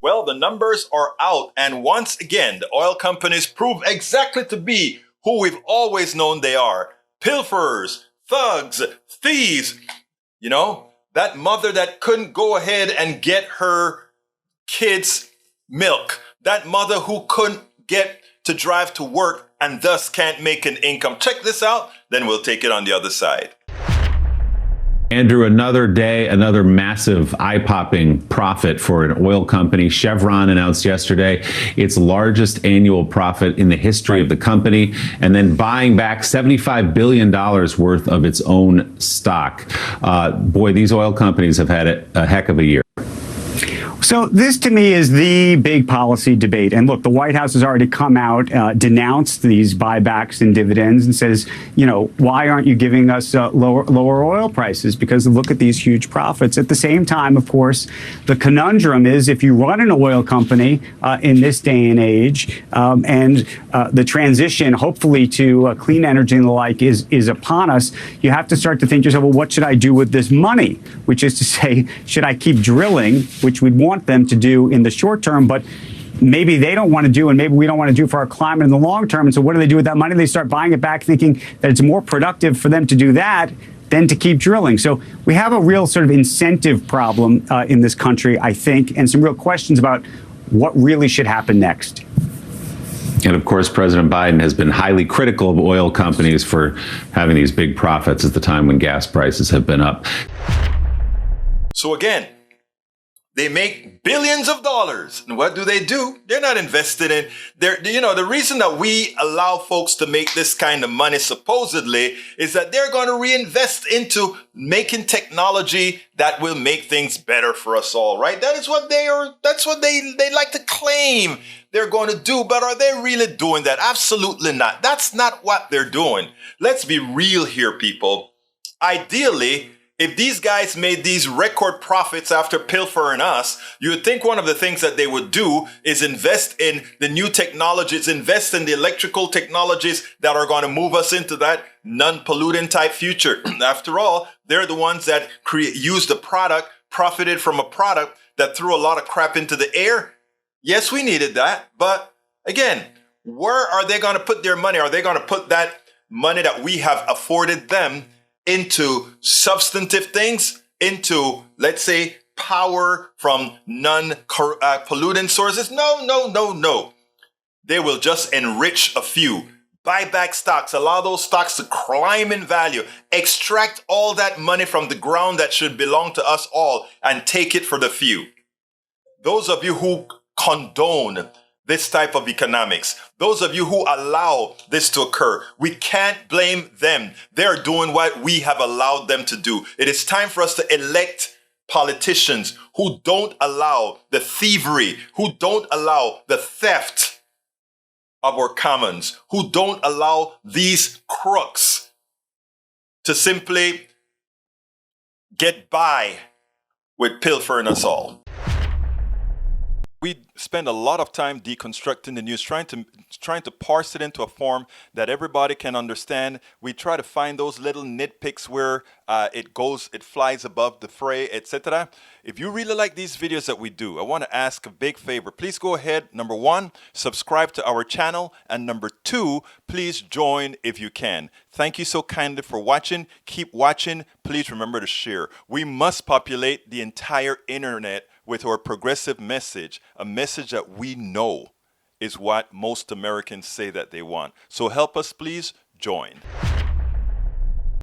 Well, the numbers are out, and once again, the oil companies prove exactly to be who we've always known they are. Pilferers, thugs, thieves. You know, that mother that couldn't go ahead and get her kids milk. That mother who couldn't get to drive to work and thus can't make an income. Check this out, then we'll take it on the other side. Andrew, another day, another massive eye-popping profit for an oil company. Chevron announced yesterday its largest annual profit in the history of the company, and then buying back $75 billion worth of its own stock. Boy, these oil companies have had a heck of a year. So this, to me, is the big policy debate. And look, the White House has already come out, denounced these buybacks and dividends and says, you know, why aren't you giving us lower oil prices? Because look at these huge profits. At the same time, of course, the conundrum is if you run an oil company in this day and age and the transition, hopefully, to clean energy and the like is upon us, you have to start to think to yourself, well, what should I do with this money? Which is to say, should I keep drilling, which we'd want them to do in the short term, but maybe they don't want to do, and maybe we don't want to do for our climate in the long term. And so what do they do with that money? They start buying it back, thinking that it's more productive for them to do that than to keep drilling. So we have a real sort of incentive problem in this country, I think, and some real questions about what really should happen next. And of course, President Biden has been highly critical of oil companies for having these big profits at the time when gas prices have been up. So again, they make billions of dollars. And what do? They're not invested in, the reason that we allow folks to make this kind of money supposedly is that they're going to reinvest into making technology that will make things better for us all, right? That's what they like to claim they're going to do. But are they really doing that? Absolutely not. That's not what they're doing. Let's be real here, people. Ideally, if these guys made these record profits after pilfering us, you would think one of the things that they would do is invest in the new technologies, invest in the electrical technologies that are going to move us into that non-polluting type future. After all, they're the ones that used the product, profited from a product that threw a lot of crap into the air. Yes, we needed that. But again, where are they going to put their money? Are they going to put that money that we have afforded them into substantive things, into, let's say, power from non-pollutant sources? No. They will just enrich a few. Buy back stocks, allow those stocks to climb in value, extract all that money from the ground that should belong to us all and take it for the few. Those of you who condone this type of economics, those of you who allow this to occur, we can't blame them. They're doing what we have allowed them to do. It is time for us to elect politicians who don't allow the thievery, who don't allow the theft of our commons, who don't allow these crooks to simply get by with pilfering us all. We spend a lot of time deconstructing the news, trying to parse it into a form that everybody can understand. We try to find those little nitpicks where it flies above the fray, etc. If you really like these videos that we do, I want to ask a big favor. Please go ahead. Number one, subscribe to our channel. And number two, please join if you can. Thank you so kindly for watching. Keep watching. Please remember to share. We must populate the entire internet with our progressive message, a message that we know is what most Americans say that they want. So help us, please join.